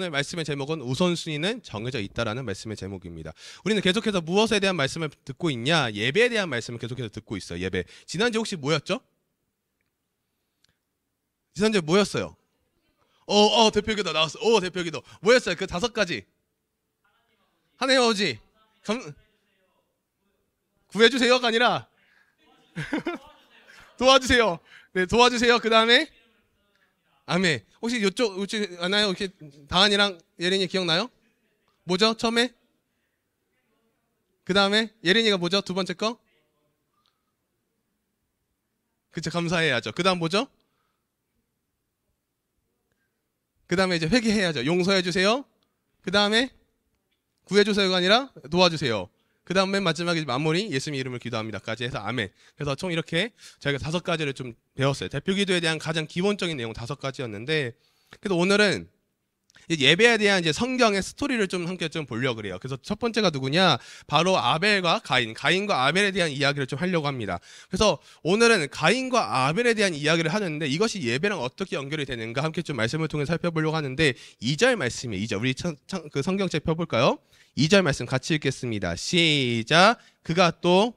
오늘 말씀의 제목은 우선순위는 정해져 있다라는 말씀의 제목입니다. 우리는 계속해서 무엇에 대한 말씀을 듣고 있냐? 예배에 대한 말씀을 계속해서 듣고 있어요. 예배. 지난주에 혹시 뭐였죠? 지난주에 뭐였어요? 대표기도 나왔어. 대표기도. 뭐였어요? 그 5가지. 하나님 아버지 구해주세요가 아니라 도와주세요. 네, 도와주세요. 그 다음에 아멘. 혹시 이쪽 아나요? 이렇게 다한이랑 예린이 기억나요? 뭐죠? 처음에? 그 다음에 예린이가 뭐죠? 두 번째 거? 그쵸, 감사해야죠. 그 다음 뭐죠? 그 다음에 이제 회개해야죠. 용서해주세요. 그 다음에 구해주세요가 아니라 도와주세요. 그 다음 맨 마지막에 마무리 예수님 이름을 기도합니다까지 해서 아멘. 그래서 총 이렇게 저희가 5가지를 좀 배웠어요. 대표기도에 대한 가장 기본적인 내용 5가지였는데, 그래서 오늘은 예배에 대한 이제 성경의 스토리를 좀 함께 좀 보려고 그래요. 그래서 첫 번째가 누구냐? 바로 아벨과 가인과 아벨에 대한 이야기를 좀 하려고 합니다. 그래서 오늘은 가인과 아벨에 대한 이야기를 하는데 이것이 예배랑 어떻게 연결이 되는가 함께 좀 말씀을 통해 살펴보려고 하는데 2절 말씀이에요. 2절 우리 그 성경책 펴볼까요? 2절 말씀 같이 읽겠습니다. 시작. 그가 또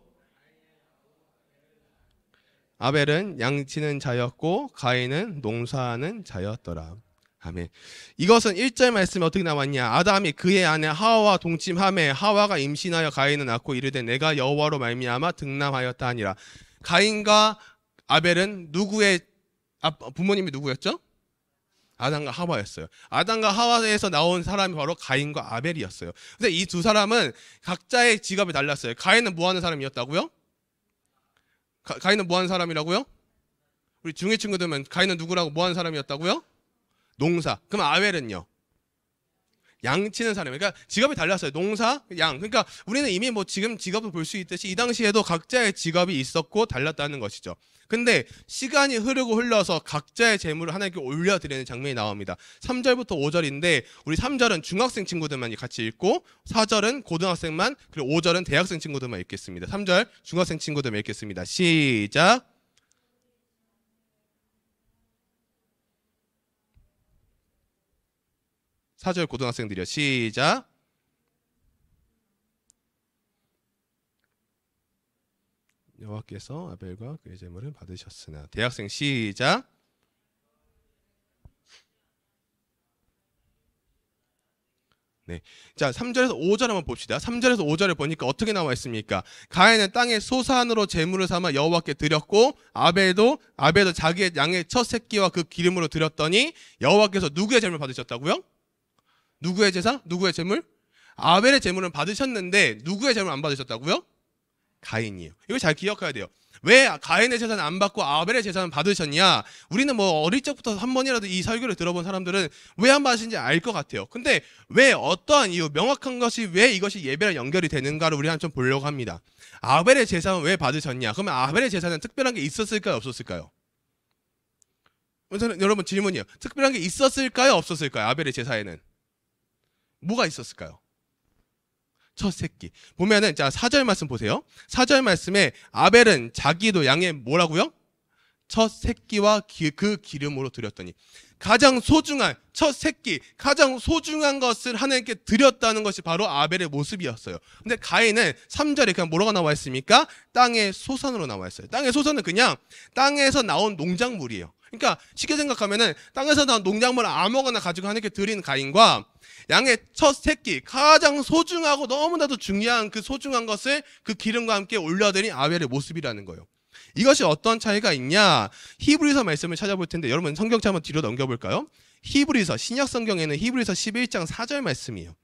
아벨은 양치는 자였고 가인은 농사하는 자였더라. 아멘. 이것은 1절 말씀에 어떻게 나왔냐? 아담이 그의 아내 하와와 동침하매 하와가 임신하여 가인을 낳고 이르되 내가 여호와로 말미암아 등남하였다 하니라. 가인과 아벨은 누구의 부모님이 누구였죠? 아담과 하와였어요. 아담과 하와에서 나온 사람이 바로 가인과 아벨이었어요. 근데 이 두 사람은 각자의 직업이 달랐어요. 가인은 뭐 하는 사람이었다고요? 가인은 뭐 하는 사람이라고요? 우리 중의 친구들은 가인은 누구라고 뭐 하는 사람이었다고요? 농사. 그럼 아벨은요? 양 치는 사람이에요. 그러니까 직업이 달랐어요. 농사, 양. 그러니까 우리는 이미 뭐 지금 직업을 볼 수 있듯이 이 당시에도 각자의 직업이 있었고 달랐다는 것이죠. 근데 시간이 흘러서 각자의 재물을 하나님께 올려드리는 장면이 나옵니다. 3절부터 5절인데 우리 3절은 중학생 친구들만 같이 읽고 4절은 고등학생만, 그리고 5절은 대학생 친구들만 읽겠습니다. 3절 중학생 친구들만 읽겠습니다. 시작. 4절 고등학생들이요. 시작. 여호와께서 아벨과 그의 제물을 받으셨으나. 대학생 시작. 네. 자, 3절에서 5절 한번 봅시다. 3절에서 5절을 보니까 어떻게 나와 있습니까? 가인은 땅의 소산으로 제물을 삼아 여호와께 드렸고 아벨도 자기의 양의 첫 새끼와 그 기름으로 드렸더니 여호와께서 누구의 제물을 받으셨다고요? 누구의 제사? 누구의 제물? 아벨의 제물은 받으셨는데 누구의 제물 안 받으셨다고요? 가인이에요. 이거 잘 기억해야 돼요. 왜 가인의 제사는 안 받고 아벨의 제사는 받으셨냐? 우리는 뭐 어릴 적부터 한 번이라도 이 설교를 들어본 사람들은 왜 안 받으신지 알 것 같아요. 근데 왜 어떠한 이유, 명확한 것이 왜 이것이 예배랑 연결이 되는가를 우리 좀 보려고 합니다. 아벨의 제사는 왜 받으셨냐? 그러면 아벨의 제사는 특별한 게 있었을까요? 없었을까요? 여러분 질문이에요. 특별한 게 있었을까요? 없었을까요? 아벨의 제사에는 뭐가 있었을까요? 첫 새끼. 보면은 자 4절 말씀 보세요. 4절 말씀에 아벨은 자기도 양의 뭐라고요? 첫 새끼와 그 기름으로 드렸더니. 가장 소중한 첫 새끼, 가장 소중한 것을 하나님께 드렸다는 것이 바로 아벨의 모습이었어요. 근데 가인은 3절에 그냥 뭐라고 나와 있습니까? 땅의 소산으로 나와 있어요. 땅의 소산은 그냥 땅에서 나온 농작물이에요. 그러니까 쉽게 생각하면은 땅에서 나온 농작물을 아무거나 가지고 하나님께 드린 가인과 양의 첫 새끼, 가장 소중하고 너무나도 중요한 그 소중한 것을 그 기름과 함께 올려드린 아벨의 모습이라는 거예요. 이것이 어떤 차이가 있냐? 히브리서 말씀을 찾아볼 텐데 여러분 성경책 한번 뒤로 넘겨볼까요? 히브리서, 신약 성경에는 히브리서 11장 4절 말씀이에요.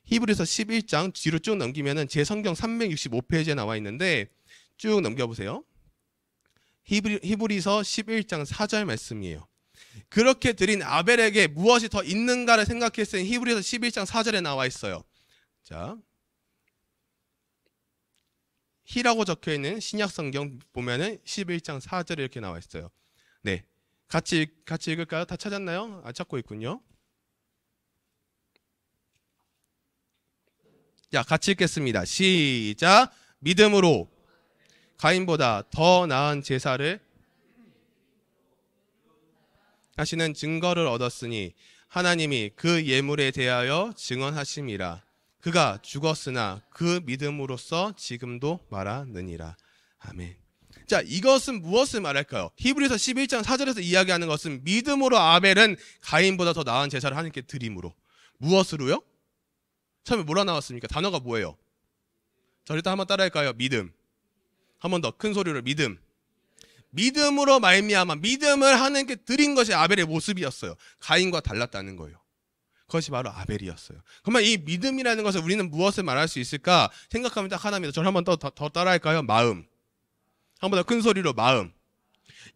히브리서 11장 뒤로 쭉 넘기면은 제 성경 365페이지에 나와 있는데 쭉 넘겨보세요. 히브리서 11장 4절 말씀이에요. 그렇게 드린 아벨에게 무엇이 더 있는가를 생각했을 때 히브리서 11장 4절에 나와 있어요. 자, 히라고 적혀있는 신약성경 보면은 11장 4절에 이렇게 나와 있어요. 네, 같이 읽을까요? 다 찾았나요? 찾고 있군요. 자, 같이 읽겠습니다. 시작. 믿음으로 가인보다 더 나은 제사를 하시는 증거를 얻었으니 하나님이 그 예물에 대하여 증언하심이라. 그가 죽었으나 그 믿음으로써 지금도 말하느니라. 아멘. 자, 이것은 무엇을 말할까요? 히브리서 11장 4절에서 이야기하는 것은 믿음으로 아벨은 가인보다 더 나은 제사를 하나님께 드림으로. 무엇으로요? 처음에 뭐라 나왔습니까? 단어가 뭐예요? 저 일단 한번 따라할까요? 믿음. 한 번 더 큰 소리로 믿음. 믿음으로 말미암아 믿음을 하나님께 드린 것이 아벨의 모습이었어요. 가인과 달랐다는 거예요. 그것이 바로 아벨이었어요. 그러면 이 믿음이라는 것을 우리는 무엇을 말할 수 있을까? 생각하면 딱 하나입니다. 저를 한번 더 따라할까요? 마음. 한 번 더 큰 소리로 마음.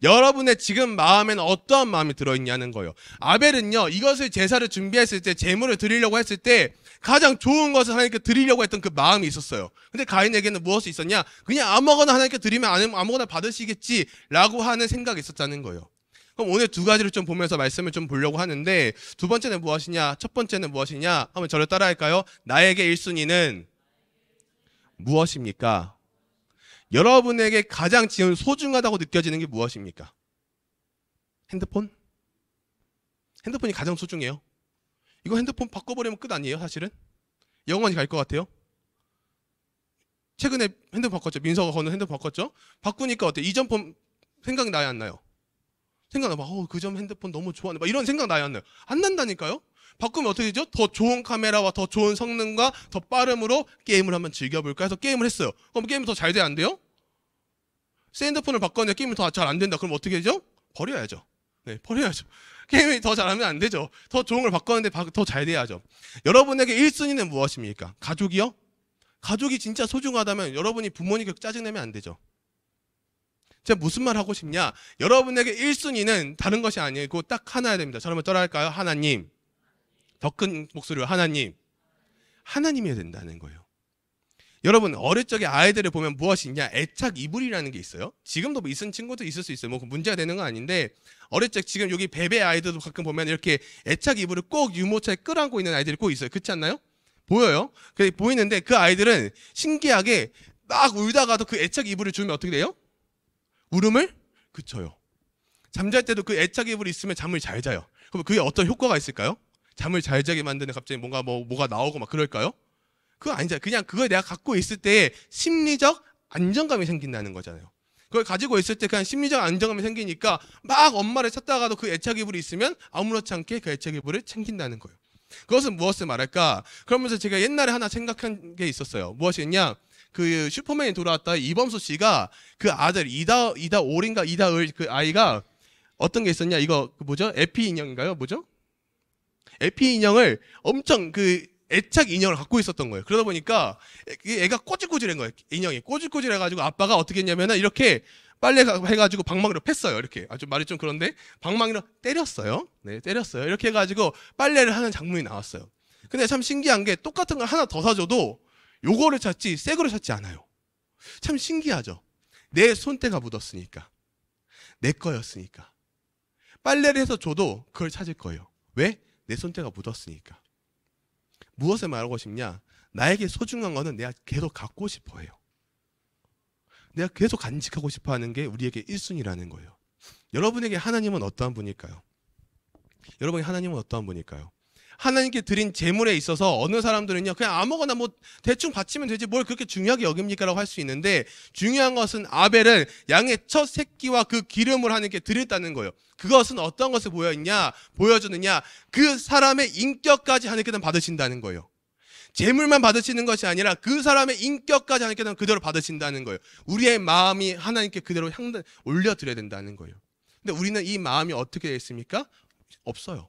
여러분의 지금 마음에는 어떠한 마음이 들어있냐는 거예요. 아벨은요, 이것을 제사를 준비했을 때, 제물을 드리려고 했을 때 가장 좋은 것을 하나님께 드리려고 했던 그 마음이 있었어요. 근데 가인에게는 무엇이 있었냐? 그냥 아무거나 하나님께 드리면 아무거나 받으시겠지라고 하는 생각이 있었다는 거예요. 그럼 오늘 두 가지를 좀 보면서 말씀을 좀 보려고 하는데, 두 번째는 무엇이냐? 첫 번째는 무엇이냐? 한번 저를 따라할까요? 나에게 1순위는 무엇입니까? 여러분에게 가장 지금 소중하다고 느껴지는 게 무엇입니까? 핸드폰? 핸드폰이 가장 소중해요. 이거 핸드폰 바꿔버리면 끝 아니에요, 사실은? 영원히 갈 것 같아요. 최근에 핸드폰 바꿨죠. 민서가 거는 핸드폰 바꿨죠. 바꾸니까 어때요? 이전 폰 생각이 나요, 안 나요? 생각나 막 그 전 핸드폰 너무 좋아하네. 막 이런 생각 나요, 안 나요? 안 난다니까요. 바꾸면 어떻게 되죠? 더 좋은 카메라와 더 좋은 성능과 더 빠름으로 게임을 한번 즐겨볼까 해서 게임을 했어요. 그럼 게임이 더 잘 돼야 안 돼요? 새 핸드폰을 바꿨는데 게임이 더 잘 안 된다. 그럼 어떻게 되죠? 버려야죠. 네, 버려야죠. 게임이 더 잘하면 안 되죠. 더 좋은 걸 바꿨는데 더 잘 돼야죠. 여러분에게 1순위는 무엇입니까? 가족이요? 가족이 진짜 소중하다면 여러분이 부모님께 짜증내면 안 되죠. 제가 무슨 말 하고 싶냐? 여러분에게 1순위는 다른 것이 아니고 딱 하나야 됩니다. 저를 한번 따라할까요? 하나님. 더 큰 목소리로 하나님. 하나님이어야 된다는 거예요. 여러분 어릴 적에 아이들을 보면 무엇이 있냐? 애착 이불이라는 게 있어요. 지금도 뭐 있은 친구도 있을 수 있어요. 뭐 문제가 되는 건 아닌데 어릴 적 지금 여기 베베 아이들도 가끔 보면 이렇게 애착 이불을 꼭 유모차에 끌어안고 있는 아이들이 꼭 있어요. 그렇지 않나요? 보여요. 보이는데 그 아이들은 신기하게 막 울다가도 그 애착 이불을 주면 어떻게 돼요? 울음을 그쳐요. 잠잘 때도 그 애착 이불이 있으면 잠을 잘 자요. 그럼 그게 어떤 효과가 있을까요? 잠을 잘 자게 만드는 갑자기 뭐가 나오고 막 그럴까요? 그거 아니잖아요. 그냥 그걸 내가 갖고 있을 때 심리적 안정감이 생긴다는 거잖아요. 그걸 가지고 있을 때 그냥 심리적 안정감이 생기니까 막 엄마를 찾다가도 그 애착 이불이 있으면 아무렇지 않게 그 애착 이불을 챙긴다는 거예요. 그것은 무엇을 말할까? 그러면서 제가 옛날에 하나 생각한 게 있었어요. 무엇이냐? 그 슈퍼맨이 돌아왔다 이범수 씨가 그 아들 이다올인가 이다을 그 아이가 어떤 게 있었냐? 이거 뭐죠? 에피 인형인가요? 뭐죠? 에피 인형을 엄청 그 애착 인형을 갖고 있었던 거예요. 그러다 보니까 애가 꼬질꼬질한 거예요. 인형이 꼬질꼬질해가지고 아빠가 어떻게 했냐면은 이렇게 빨래 해가지고 방망이로 팼어요. 이렇게 아주 말이 좀 그런데 방망이로 때렸어요. 네, 때렸어요. 이렇게 해가지고 빨래를 하는 장면이 나왔어요. 근데 참 신기한 게 똑같은 걸 하나 더 사줘도 요거를 찾지 새 거를 찾지 않아요. 참 신기하죠. 내 손때가 묻었으니까, 내 거였으니까 빨래를 해서 줘도 그걸 찾을 거예요. 왜? 내 손때가 묻었으니까. 무엇을 말하고 싶냐? 나에게 소중한 거는 내가 계속 갖고 싶어 해요. 내가 계속 간직하고 싶어 하는 게 우리에게 1순위라는 거예요. 여러분에게 하나님은 어떠한 분일까요? 여러분에게 하나님은 어떠한 분일까요? 하나님께 드린 제물에 있어서 어느 사람들은요 그냥 아무거나 뭐 대충 바치면 되지 뭘 그렇게 중요하게 여깁니까? 라고 할 수 있는데 중요한 것은 아벨은 양의 첫 새끼와 그 기름을 하나님께 드렸다는 거예요. 그것은 어떤 것을 보여주느냐? 그 사람의 인격까지 하나님께는 받으신다는 거예요. 제물만 받으시는 것이 아니라 그 사람의 인격까지 하나님께는 그대로 받으신다는 거예요. 우리의 마음이 하나님께 그대로 올려드려야 된다는 거예요. 근데 우리는 이 마음이 어떻게 되어 있습니까? 없어요.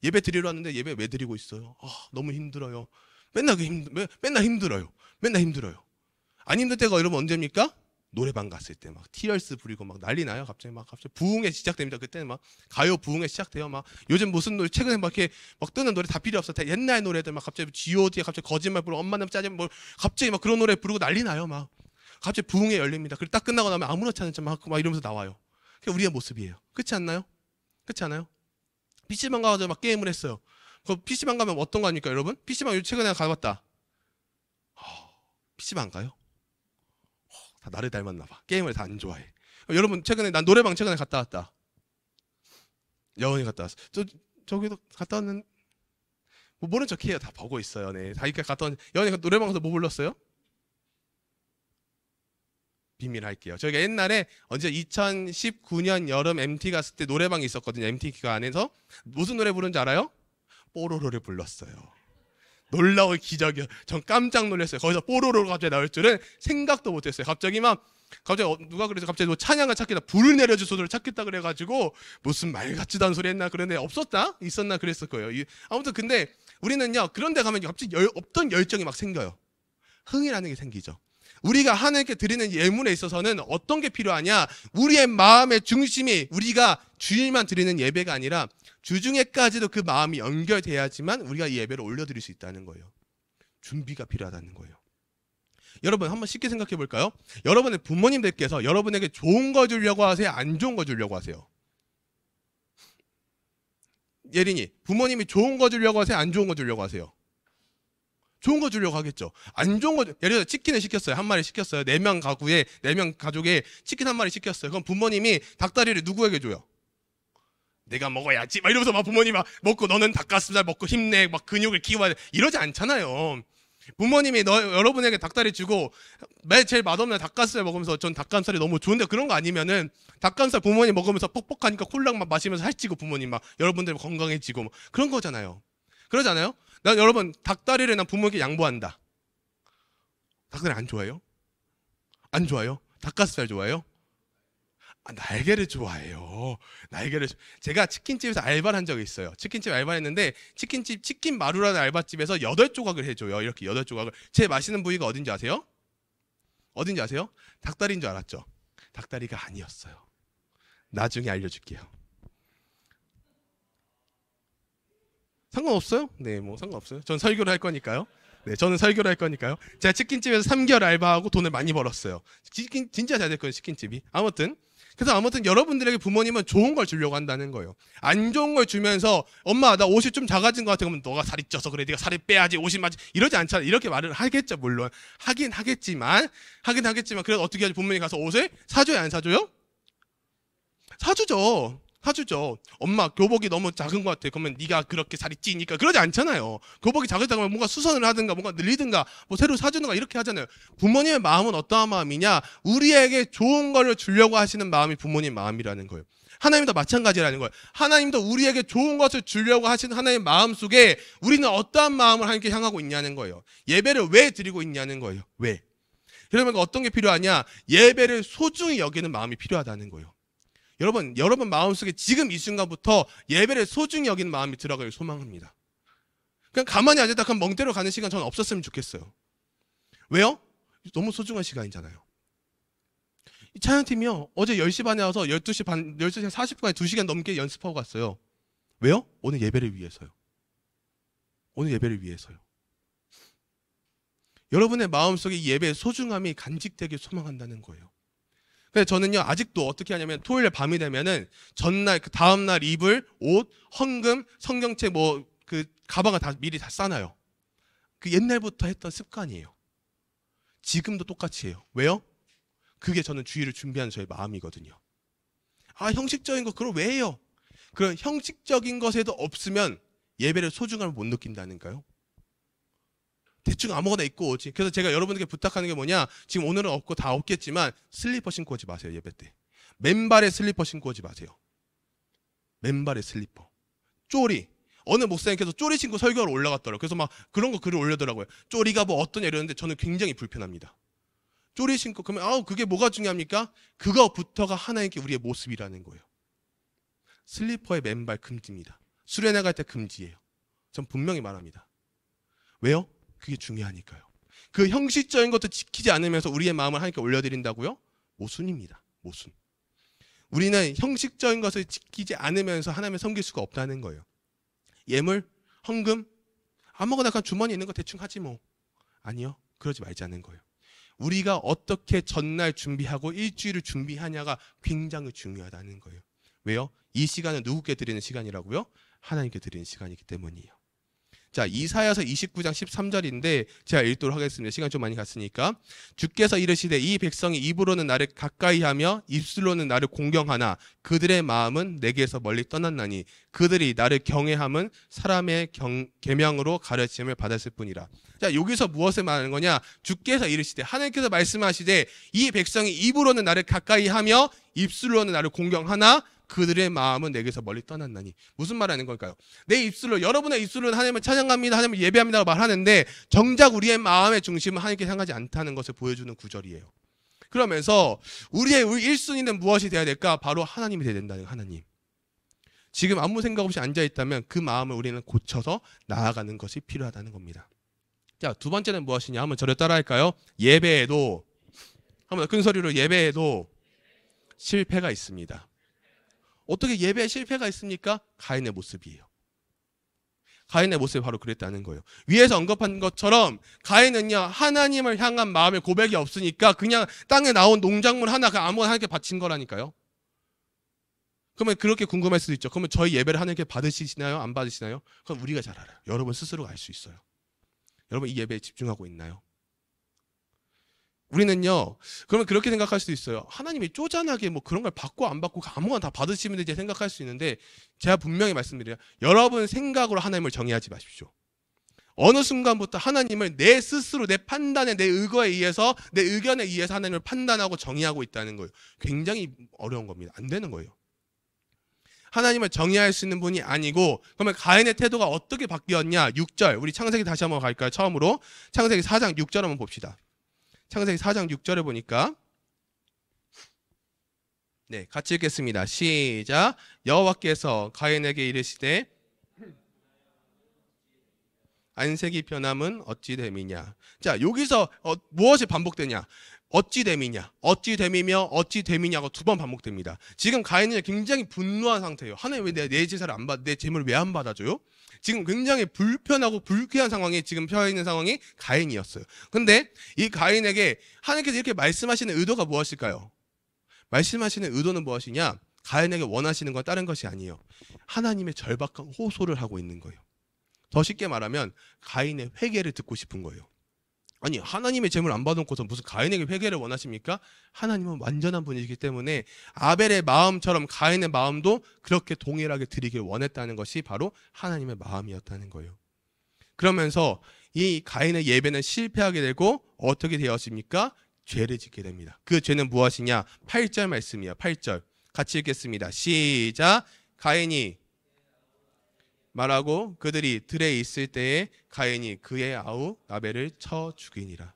예배 드리러 왔는데 예배 왜 드리고 있어요? 너무 힘들어요. 맨날 힘들어요. 맨날 힘들어요. 안 힘들 때가 여러분 언제입니까? 노래방 갔을 때 막 티얼스 부리고 막 난리 나요. 갑자기 부흥회 시작됩니다. 그때는 막 가요 부흥회 시작돼요. 막 요즘 무슨 노래 최근에 막 이렇게 막 뜨는 노래 다 필요 없어. 다 옛날 노래들 막 갑자기 G.O.D에 갑자기 거짓말 부르고 엄마는 짜증 뭐 갑자기 막 그런 노래 부르고 난리 나요. 막 갑자기 부흥회 열립니다. 그리고 딱 끝나고 나면 아무렇지 않은 척 막 이러면서 나와요. 그게 우리의 모습이에요. 그렇지 않나요? 그렇지 않아요? PC방 가서 막 게임을 했어요. 그 PC방 가면 어떤 거 아닙니까, 여러분? PC방 최근에 가봤다. PC방 가요? 다 나를 닮았나 봐. 게임을 다 안 좋아해. 여러분 난 노래방 최근에 갔다 왔다. 영원히 갔다 왔어. 저기도 갔다 왔는 뭐 모른 척해요. 다 보고 있어요. 네, 다 이렇게 갔다 왔는 연애 노래방 가서 뭐 불렀어요? 비밀 할게요. 저희가 옛날에 언제 2019년 여름 MT 갔을 때 노래방이 있었거든요. MT 기간에서 무슨 노래 부른지 알아요? 뽀로로를 불렀어요. 놀라운 기적이요. 전 깜짝 놀랐어요. 거기서 뽀로로가 갑자기 나올 줄은 생각도 못했어요. 갑자기 누가 그래서 갑자기 뭐 찬양을 찾겠다, 불을 내려주소서를 찾겠다 그래가지고 무슨 말 같지도 않은 소리 했나 그런데 없었다? 있었나 그랬을 거예요. 아무튼 근데 우리는요 그런 데 가면 갑자기 없던 열정이 막 생겨요. 흥이라는 게 생기죠. 우리가 하나님께 드리는 예물에 있어서는 어떤 게 필요하냐? 우리의 마음의 중심이 우리가 주일만 드리는 예배가 아니라 주중에까지도 그 마음이 연결돼야지만 우리가 이 예배를 올려드릴 수 있다는 거예요. 준비가 필요하다는 거예요. 여러분 한번 쉽게 생각해 볼까요? 여러분의 부모님들께서 여러분에게 좋은 거 주려고 하세요? 안 좋은 거 주려고 하세요? 예린이, 부모님이 좋은 거 주려고 하세요? 안 좋은 거 주려고 하세요? 좋은 거 주려고 하겠죠. 안 좋은 거, 예를 들어 치킨을 시켰어요. 한 마리 시켰어요. 4명 가구에, 4명 가족에 치킨 한 마리 시켰어요. 그럼 부모님이 닭다리를 누구에게 줘요? 내가 먹어야지. 막 이러면서 막 부모님이 막 먹고 너는 닭가슴살 먹고 힘내. 막 근육을 키워야 돼. 이러지 않잖아요. 부모님이 여러분에게 닭다리 주고 제일 맛없는 닭가슴살 먹으면서 전 닭가슴살이 너무 좋은데 그런 거 아니면은 닭가슴살 부모님 먹으면서 퍽퍽하니까 콜랑 막 마시면서 살찌고 부모님 막 여러분들 건강해지고 뭐 그런 거잖아요. 그러잖아요. 난 여러분 닭다리를 난 부모에게 양보한다. 닭다리 안 좋아해요? 안 좋아요? 닭가슴살 좋아해요? 날개를 좋아해요. 제가 치킨집에서 알바를 한 적이 있어요. 치킨집 알바를 했는데 치킨집 치킨 마루라는 알바집에서 8조각을 해줘요. 이렇게 8조각을. 제일 맛있는 부위가 어딘지 아세요? 어딘지 아세요? 닭다리인 줄 알았죠? 닭다리가 아니었어요. 나중에 알려줄게요. 상관없어요? 네, 뭐 상관없어요. 전 설교를 할 거니까요. 네, 저는 설교를 할 거니까요. 제가 치킨집에서 3개월 알바하고 돈을 많이 벌었어요. 진짜 잘 됐거든요, 치킨집이. 그래서 여러분들에게 부모님은 좋은 걸 주려고 한다는 거예요. 안 좋은 걸 주면서 엄마 나 옷이 좀 작아진 것 같아. 그러면 너가 살이 쪄서 그래. 네가 살을 빼야지. 옷이 맞지. 이러지 않잖아요. 이렇게 말을 하겠죠. 물론 하긴 하겠지만 그래도 어떻게 하지? 부모님 가서 옷을 사줘요? 안 사줘요? 사주죠. 엄마 교복이 너무 작은 것 같아. 그러면 네가 그렇게 살이 찌니까 그러지 않잖아요. 교복이 작다 그러면 뭔가 수선을 하든가 뭔가 늘리든가 뭐 새로 사주든가 이렇게 하잖아요. 부모님의 마음은 어떠한 마음이냐? 우리에게 좋은 걸 주려고 하시는 마음이 부모님 마음이라는 거예요. 하나님도 마찬가지라는 거예요. 하나님도 우리에게 좋은 것을 주려고 하시는 하나님의 마음 속에 우리는 어떠한 마음을 하나님께 향하고 있냐는 거예요. 예배를 왜 드리고 있냐는 거예요. 왜? 그러면 어떤 게 필요하냐? 예배를 소중히 여기는 마음이 필요하다는 거예요. 여러분 마음속에 지금 이 순간부터 예배를 소중히 여기는 마음이 들어가길 소망합니다. 그냥 가만히 앉았다 그냥 멍 때려 가는 시간 저는 없었으면 좋겠어요. 왜요? 너무 소중한 시간이잖아요. 이 찬양팀이요. 어제 10시 반에 와서 12시 40분까지 2시간 넘게 연습하고 갔어요. 왜요? 오늘 예배를 위해서요. 여러분의 마음속에 이 예배의 소중함이 간직되길 소망한다는 거예요. 그래서 저는요 아직도 어떻게 하냐면 토요일 밤이 되면은 전날 그 다음날 입을 옷, 헌금, 성경책 뭐 그 가방을 다 미리 다 싸놔요. 그 옛날부터 했던 습관이에요. 지금도 똑같이 해요. 왜요? 그게 저는 주일을 준비하는 저의 마음이거든요. 형식적인 거 그걸 왜 해요? 그런 형식적인 것에도 없으면 예배를 소중함을 못 느낀다니까요. 대충 아무거나 입고 오지. 그래서 제가 여러분에게 부탁하는 게 뭐냐? 지금 오늘은 없고 다 없겠지만 슬리퍼 신고 오지 마세요. 예배 때. 맨발에 슬리퍼 신고 오지 마세요. 맨발에 슬리퍼. 쪼리. 어느 목사님께서 쪼리 신고 설교하러 올라갔더라고요. 그래서 막 그런 거 글을 올려더라고요. 쪼리가 뭐 어떠냐 이러는데 저는 굉장히 불편합니다. 쪼리 신고 그러면 그게 뭐가 중요합니까? 그거부터가 하나님께 우리의 모습이라는 거예요. 슬리퍼의 맨발 금지입니다. 수련회 갈 때 금지예요. 전 분명히 말합니다. 왜요? 그게 중요하니까요. 그 형식적인 것도 지키지 않으면서 우리의 마음을 하나님께 올려드린다고요? 모순입니다. 모순. 우리는 형식적인 것을 지키지 않으면서 하나님을 섬길 수가 없다는 거예요. 예물, 헌금, 아무거나 그냥 주머니에 있는 거 대충 하지 뭐. 아니요. 그러지 말자는 거예요. 우리가 어떻게 전날 준비하고 일주일을 준비하냐가 굉장히 중요하다는 거예요. 왜요? 이 시간은 누구께 드리는 시간이라고요? 하나님께 드리는 시간이기 때문이에요. 자, 이사야서 29장 13절인데 제가 읽도록 하겠습니다. 시간 좀 많이 갔으니까. 주께서 이르시되 이 백성이 입으로는 나를 가까이하며 입술로는 나를 공경하나 그들의 마음은 내게서 멀리 떠났나니 그들이 나를 경외함은 사람의 계명으로 가르침을 받았을 뿐이라. 자, 여기서 무엇을 말하는 거냐? 주께서 이르시되, 하나님께서 말씀하시되 이 백성이 입으로는 나를 가까이하며 입술로는 나를 공경하나 그들의 마음은 내게서 멀리 떠났나니. 무슨 말하는 걸까요? 내 입술로, 여러분의 입술로는 하나님을 찬양합니다, 하나님을 예배합니다라고 말하는데 정작 우리의 마음의 중심은 하나님께 향하지 않다는 것을 보여주는 구절이에요. 그러면서 우리의 1순위는 무엇이 되어야 될까? 바로 하나님이 되어야 된다는, 하나님. 지금 아무 생각 없이 앉아있다면 그 마음을 우리는 고쳐서 나아가는 것이 필요하다는 겁니다. 자, 두 번째는 무엇이냐? 한번 저를 따라 할까요? 예배에도, 한번 큰 소리로, 예배에도 실패가 있습니다. 어떻게 예배에 실패가 있습니까? 가인의 모습이에요. 가인의 모습이 바로 그랬다는 거예요. 위에서 언급한 것처럼 가인은요, 하나님을 향한 마음의 고백이 없으니까 그냥 땅에 나온 농작물 하나 그냥 아무거나 하나님께 바친 거라니까요. 그러면 그렇게 궁금할 수도 있죠. 그러면 저희 예배를 하나님께 받으시나요? 안 받으시나요? 그건 우리가 잘 알아요. 여러분 스스로가 알 수 있어요. 여러분 이 예배에 집중하고 있나요? 우리는요, 그러면 그렇게 생각할 수도 있어요. 하나님이 쪼잔하게 뭐 그런 걸 받고 안 받고 아무거나 다 받으시면 되지 생각할 수 있는데, 제가 분명히 말씀드려요. 여러분 생각으로 하나님을 정의하지 마십시오. 어느 순간부터 하나님을 내 스스로, 내 판단에, 내 의거에 의해서, 내 의견에 의해서 하나님을 판단하고 정의하고 있다는 거예요. 굉장히 어려운 겁니다. 안 되는 거예요. 하나님을 정의할 수 있는 분이 아니고, 그러면 가인의 태도가 어떻게 바뀌었냐? 6절, 우리 창세기 다시 한번 갈까요? 처음으로 창세기 4장 6절 한번 봅시다. 창세기 4장 6절에 보니까, 네, 같이 읽겠습니다. 시작. 여호와께서 가인에게 이르시되 안색이 변함은 어찌 됨이냐. 자, 여기서 무엇이 반복되냐? 어찌 됨이냐, 어찌 됨이며 어찌 됨이냐가 두 번 반복됩니다. 지금 가인은 굉장히 분노한 상태예요. 하나님 왜 내 제사를 안 받, 내 재물을 왜 안 받아줘요? 지금 굉장히 불편하고 불쾌한 상황에 지금 처해 있는 상황이 가인이었어요. 근데 이 가인에게 하나님께서 이렇게 말씀하시는 의도가 무엇일까요? 말씀하시는 의도는 무엇이냐? 가인에게 원하시는 건 다른 것이 아니에요. 하나님의 절박한 호소를 하고 있는 거예요. 더 쉽게 말하면 가인의 회개를 듣고 싶은 거예요. 아니, 하나님의 재물 안 받아놓고서 무슨 가인에게 회개를 원하십니까? 하나님은 완전한 분이시기 때문에 아벨의 마음처럼 가인의 마음도 그렇게 동일하게 드리길 원했다는 것이 바로 하나님의 마음이었다는 거예요. 그러면서 이 가인의 예배는 실패하게 되고 어떻게 되었습니까? 죄를 짓게 됩니다. 그 죄는 무엇이냐? 8절 말씀이에요. 8절 같이 읽겠습니다. 시작. 가인이 말하고 그들이 들에 있을 때에 가인이 그의 아우 아벨을 쳐 죽이니라.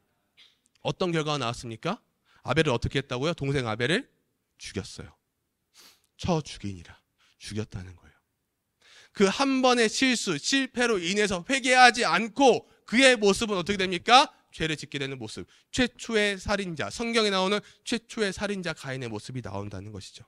어떤 결과가 나왔습니까? 아벨을 어떻게 했다고요? 동생 아벨을 죽였어요. 쳐 죽이니라. 죽였다는 거예요. 그 한 번의 실수, 실패로 인해서 회개하지 않고 그의 모습은 어떻게 됩니까? 죄를 짓게 되는 모습. 최초의 살인자, 성경에 나오는 최초의 살인자 가인의 모습이 나온다는 것이죠.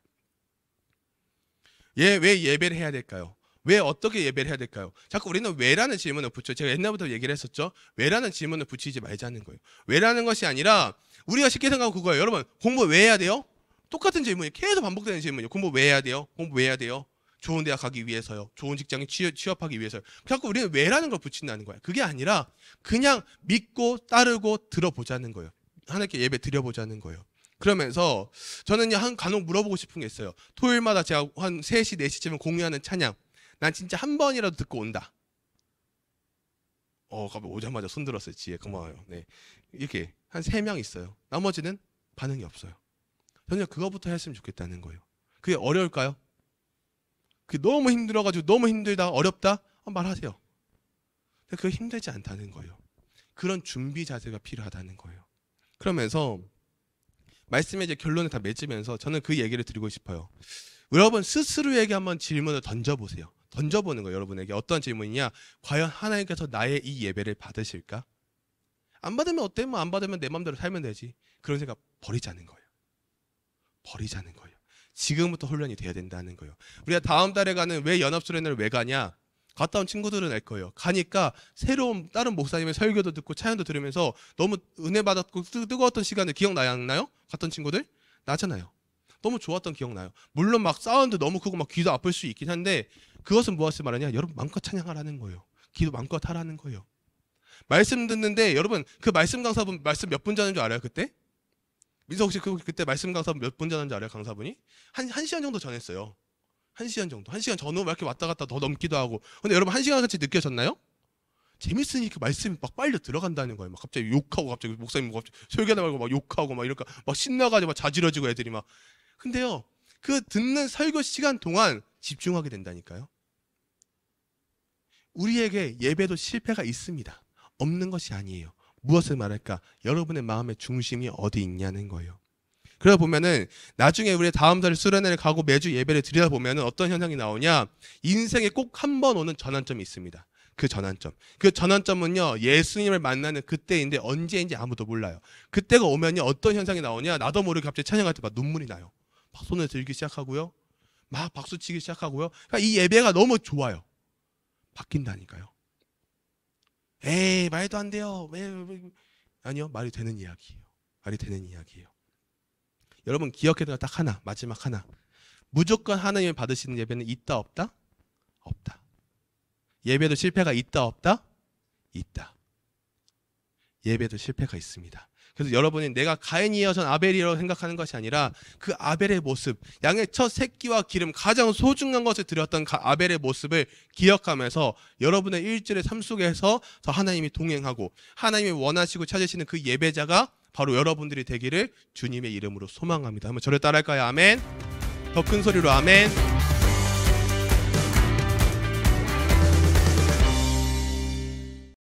왜 예배를 해야 될까요? 왜 어떻게 예배를 해야 될까요? 자꾸 우리는 왜라는 질문을 붙여요. 제가 옛날부터 얘기를 했었죠. 왜라는 질문을 붙이지 말자는 거예요. 왜라는 것이 아니라 우리가 쉽게 생각하고 그거예요. 여러분 공부 왜 해야 돼요? 똑같은 질문이 계속 반복되는 질문이에요. 공부 왜 해야 돼요? 공부 왜 해야 돼요? 좋은 대학 가기 위해서요. 좋은 직장에 취업하기 위해서요. 자꾸 우리는 왜라는 걸 붙인다는 거예요. 그게 아니라 그냥 믿고 따르고 들어보자는 거예요. 하나님께 예배 드려보자는 거예요. 그러면서 저는 간혹 물어보고 싶은 게 있어요. 토요일마다 제가 한 3시, 4시쯤에 공유하는 찬양. 난 진짜 한 번이라도 듣고 온다. 갑자기 오자마자 손 들었어요. 지혜 고마워요. 네, 이렇게 한 3명 있어요. 나머지는 반응이 없어요. 저는 그거부터 했으면 좋겠다는 거예요. 그게 어려울까요? 그게 너무 힘들어가지고 너무 힘들다, 어렵다? 말하세요. 근데 그게 힘들지 않다는 거예요. 그런 준비 자세가 필요하다는 거예요. 그러면서 말씀의 이제 결론을 다 맺으면서 저는 그 얘기를 드리고 싶어요. 여러분 스스로에게 한번 질문을 던져보세요. 던져보는 거예요. 여러분에게 어떤 질문이냐? 과연 하나님께서 나의 이 예배를 받으실까? 안 받으면 어때? 뭐 안 받으면 내 마음대로 살면 되지. 그런 생각 버리자는 거예요. 버리자는 거예요. 지금부터 훈련이 돼야 된다는 거예요. 우리가 다음 달에 가는 왜 연합수련회를 왜 가냐? 갔다 온 친구들은 알 거예요. 가니까 새로운 다른 목사님의 설교도 듣고 찬양도 들으면서 너무 은혜 받았고 뜨거웠던 시간을 기억나요? 안 나요? 갔던 친구들? 나잖아요. 너무 좋았던 기억나요. 물론 막 사운드 너무 크고 막 귀도 아플 수 있긴 한데 그것은 무엇을 말하냐? 여러분 마음껏 찬양하라는 거예요. 기도 마음껏 하라는 거예요. 말씀 듣는데 여러분 그 말씀 강사분 말씀 몇 분 전인 줄 알아요 그때? 민서 혹시 그때 말씀 강사 몇 분 전인 줄 알아요 강사분이? 한 시간 정도 전했어요. 1시간 정도. 1시간 전후 막 이렇게 왔다 갔다 더 넘기도 하고. 근데 여러분 1시간 같이 느껴졌나요? 재밌으니까 말씀이 막 빨려 들어간다는 거예요. 막 갑자기 욕하고 갑자기 목사님 갑자기 설교하다 말고 막 욕하고 막 이러니까 막 신나가지고 막 자지러지고 애들이 막. 근데요 그 듣는 설교 시간 동안 집중하게 된다니까요. 우리에게 예배도 실패가 있습니다. 없는 것이 아니에요. 무엇을 말할까? 여러분의 마음의 중심이 어디 있냐는 거예요. 그러다 보면은 나중에 우리 다음 달 수련회를 가고 매주 예배를 드리다 보면은 어떤 현상이 나오냐? 인생에 꼭 한 번 오는 전환점이 있습니다. 그 전환점. 그 전환점은요, 예수님을 만나는 그때인데 언제인지 아무도 몰라요. 그때가 오면요, 어떤 현상이 나오냐? 나도 모르게 갑자기 찬양할 때 막 눈물이 나요. 막 손을 들기 시작하고요. 막 박수 치기 시작하고요. 그러니까 이 예배가 너무 좋아요. 바뀐다니까요. 에이, 말도 안 돼요. 아니요, 말이 되는 이야기예요. 말이 되는 이야기예요. 여러분 기억해야 될 거 딱 하나, 마지막 하나. 무조건 하나님을 받으시는 예배는 있다 없다? 없다. 예배도 실패가 있다 없다? 있다. 예배도 실패가 있습니다. 그래서 여러분이 내가 가인이여 전 아벨이라고 생각하는 것이 아니라 그 아벨의 모습, 양의 첫 새끼와 기름 가장 소중한 것을 드렸던 아벨의 모습을 기억하면서 여러분의 일주일의 삶 속에서 더 하나님이 동행하고 하나님이 원하시고 찾으시는 그 예배자가 바로 여러분들이 되기를 주님의 이름으로 소망합니다. 한번 저를 따라할까요? 아멘. 더 큰 소리로 아멘.